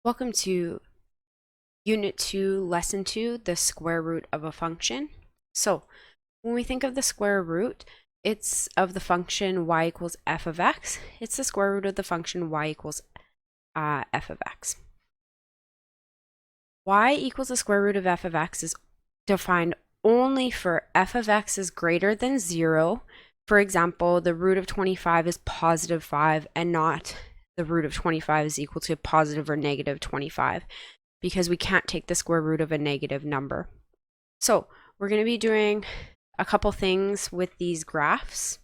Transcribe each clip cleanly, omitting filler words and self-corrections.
Welcome to Unit 2, Lesson 2, the square root of a function. So, when we think of the square root, it's of the function y equals f of x. It's the square root of the function y equals f of x. Y equals the square root of f of x is defined only for f of x is greater than 0. For example, the root of 25 is positive 5 and not the root of 25 is equal to positive or negative 25, because we can't take the square root of a negative number. So we're going to be doing a couple things with these graphs.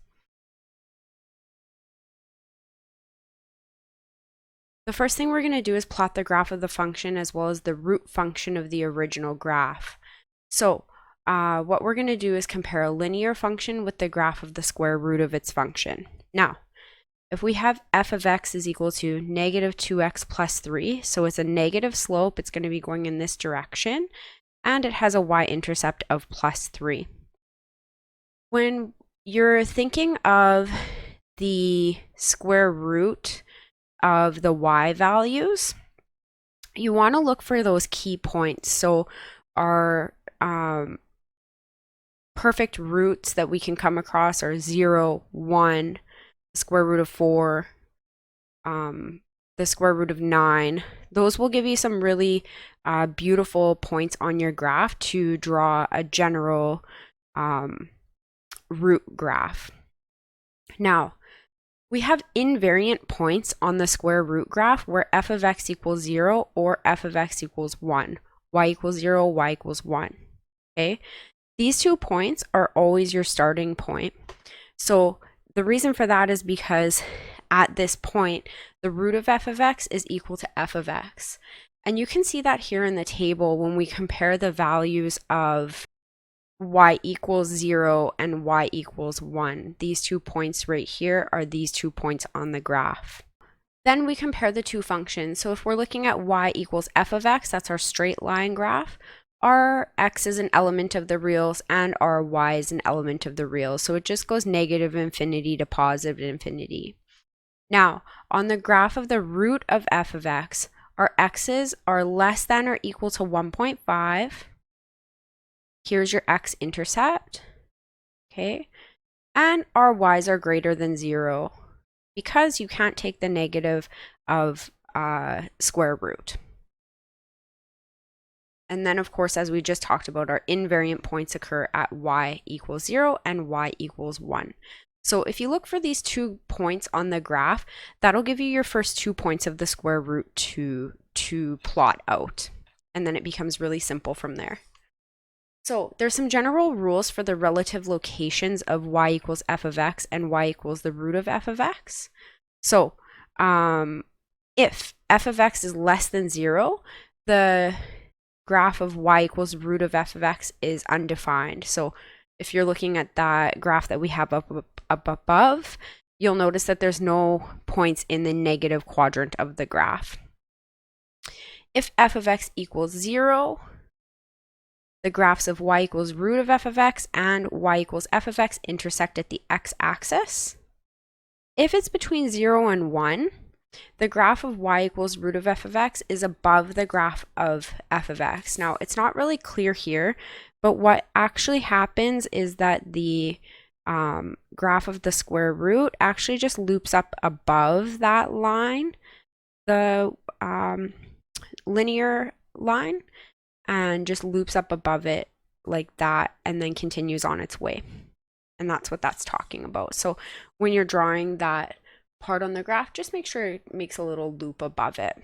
The first thing we're going to do is plot the graph of the function as well as the root function of the original graph. So what we're going to do is compare a linear function with the graph of the square root of its function. Now, if we have f of x is equal to negative 2x plus 3, so it's a negative slope, it's going to be going in this direction, and it has a y-intercept of plus 3. When you're thinking of the square root of the y values, you want to look for those key points. So our perfect roots that we can come across are 0, 1, the square root of 4, the square root of 9. Those will give you some really beautiful points on your graph to draw a general root graph. Now, we have invariant points on the square root graph where f of x equals 0 or f of x equals 1. Y equals 0, y equals 1. Okay? These 2 points are always your starting point. So the reason for that is because at this point, the root of f of x is equal to f of x. And you can see that here in the table when we compare the values of y equals 0 and y equals 1. These 2 points right here are these 2 points on the graph. Then we compare the 2 functions. So if we're looking at y equals f of x, that's our straight line graph. Our x is an element of the reals and our y is an element of the reals. So it just goes negative infinity to positive infinity. Now, on the graph of the root of f of x, our x's are less than or equal to 1.5. Here's your x-intercept, okay? And our y's are greater than 0 because you can't take the negative of square root. And then, of course, as we just talked about, our invariant points occur at y equals 0 and y equals 1. So if you look for these 2 points on the graph, that'll give you your first 2 points of the square root to plot out. And then it becomes really simple from there. So there's some general rules for the relative locations of y equals f of x and y equals the root of f of x. So if f of x is less than 0, the graph of y equals root of f of x is undefined. So if you're looking at that graph that we have up above, you'll notice that there's no points in the negative quadrant of the graph. If f of x equals 0, the graphs of y equals root of f of x and y equals f of x intersect at the x-axis. If it's between 0 and 1, the graph of y equals root of f of x is above the graph of f of x. Now, it's not really clear here, but what actually happens is that the graph of the square root actually just loops up above that line, the linear line, and just loops up above it like that and then continues on its way. And that's what that's talking about. So when you're drawing that part on the graph, just make sure it makes a little loop above it.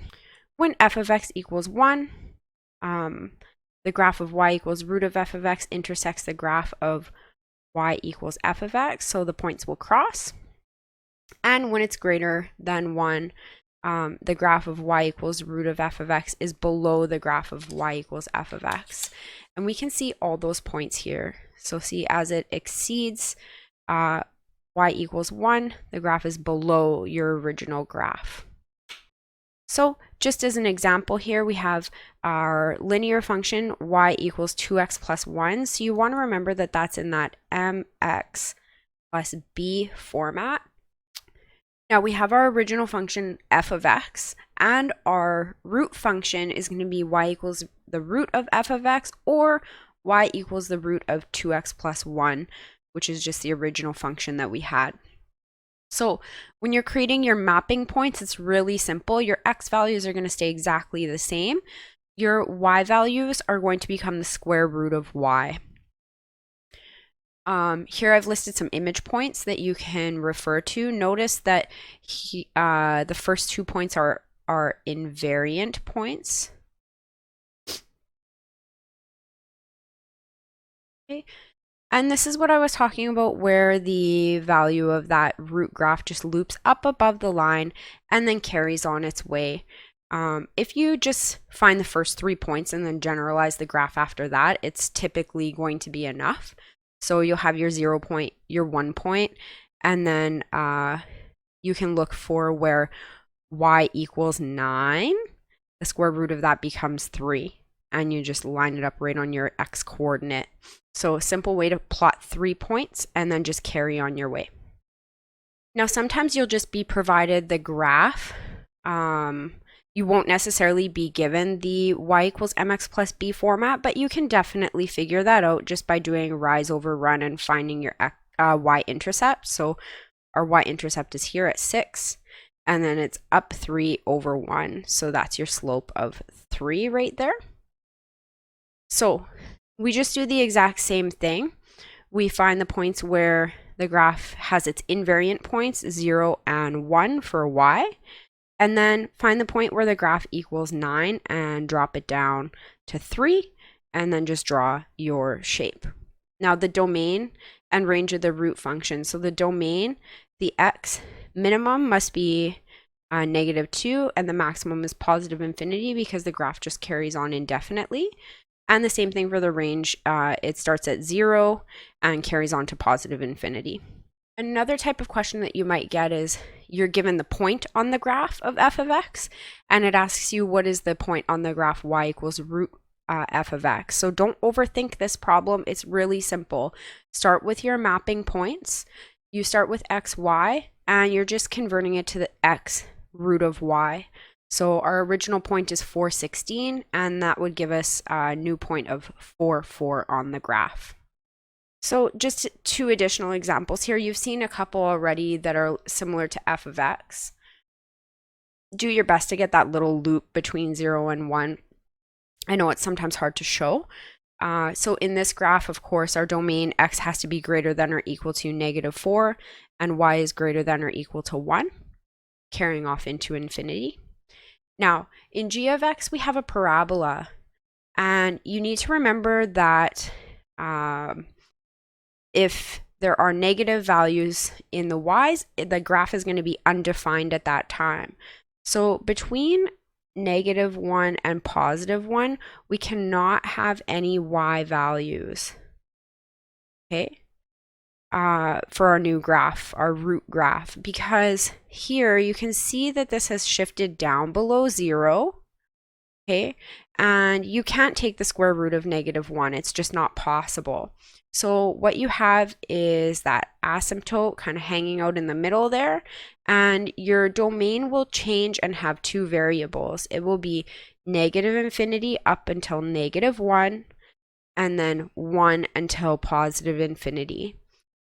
When f of x equals 1, the graph of y equals root of f of x intersects the graph of y equals f of x, so the points will cross. And when it's greater than 1, the graph of y equals root of f of x is below the graph of y equals f of x. And we can see all those points here. So see, as it exceeds y equals 1, the graph is below your original graph. So just as an example here, we have our linear function y equals 2x plus 1. So you want to remember that that's in that mx plus b format. Now we have our original function f of x, and our root function is going to be y equals the root of f of x, or y equals the root of 2x plus 1, which is just the original function that we had. So when you're creating your mapping points, it's really simple. Your x values are going to stay exactly the same. Your y values are going to become the square root of y. Here I've listed some image points that you can refer to. Notice that the first 2 points are invariant points. Okay. And this is what I was talking about, where the value of that root graph just loops up above the line and then carries on its way. If you just find the first 3 points and then generalize the graph after that, it's typically going to be enough. So you'll have your 0 point, your 1 point, and then you can look for where y equals 9. The square root of that becomes 3, and you just line it up right on your x coordinate. So a simple way to plot 3 points and then just carry on your way. Now sometimes you'll just be provided the graph. You won't necessarily be given the y equals mx plus b format, but you can definitely figure that out just by doing rise over run and finding your y-intercept. So our y-intercept is here at 6, and then it's up 3 over 1. So that's your slope of 3 right there. So we just do the exact same thing. We find the points where the graph has its invariant points, 0 and 1 for y. And then find the point where the graph equals 9 and drop it down to 3, and then just draw your shape. Now the domain and range of the root function. So the domain, the x minimum must be -2, and the maximum is positive infinity because the graph just carries on indefinitely. And the same thing for the range. It starts at 0 and carries on to positive infinity. Another type of question that you might get is you're given the point on the graph of f of x, and it asks you what is the point on the graph y equals root f of x. So don't overthink this problem. It's really simple. Start with your mapping points. You start with x, y, and you're just converting it to the x root of y. So our original point is 416, and that would give us a new point of 4, 4 on the graph. So just 2 additional examples here. You've seen a couple already that are similar to f of x. Do your best to get that little loop between 0 and 1. I know it's sometimes hard to show. So in this graph, of course, our domain x has to be greater than or equal to -4, and y is greater than or equal to 1, carrying off into infinity. Now, in g of x, we have a parabola, and you need to remember that if there are negative values in the y's, the graph is going to be undefined at that time. So between -1 and +1, we cannot have any y values, okay, for our new graph, our root graph, because here you can see that this has shifted down below 0, okay, and you can't take the square root of -1. It's just not possible. So what you have is that asymptote kind of hanging out in the middle there, and your domain will change and have 2 variables. It will be -infinity up until -1, and then 1 until positive infinity.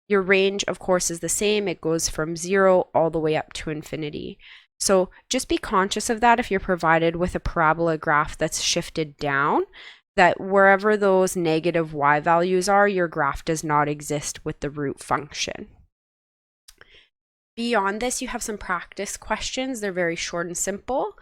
Your range, of course, is the same. It goes from 0 all the way up to infinity. So just be conscious of that if you're provided with a parabola graph that's shifted down, that wherever those negative y values are, your graph does not exist with the root function. Beyond this, you have some practice questions. They're very short and simple,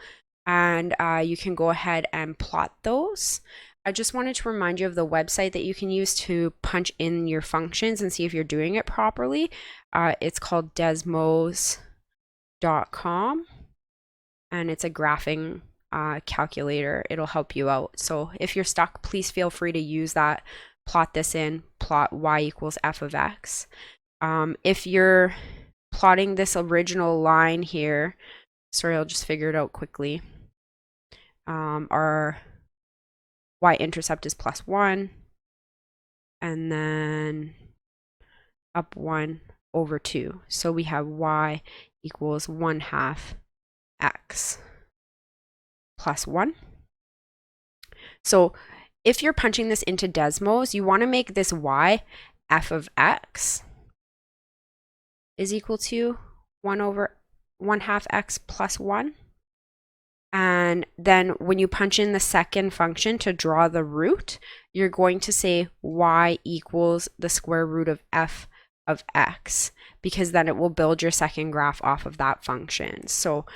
and you can go ahead and plot those. I just wanted to remind you of the website that you can use to punch in your functions and see if you're doing it properly. It's called desmos.com, and it's a graphing calculator. It'll help you out. So if you're stuck, please feel free to use that. Plot this in, plot y equals f of x. If you're plotting this original line here, sorry, I'll just figure it out quickly. Our y-intercept is +1, and then up 1 over 2. So we have y equals 1/2 x plus 1. So if you're punching this into Desmos, you want to make this y f of x is equal to 1/2 x plus 1. And then when you punch in the second function to draw the root, you're going to say y equals the square root of f of x, because then it will build your second graph off of that function. So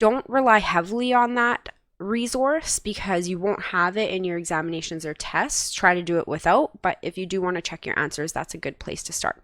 don't rely heavily on that resource because you won't have it in your examinations or tests. Try to do it without, but if you do want to check your answers, that's a good place to start.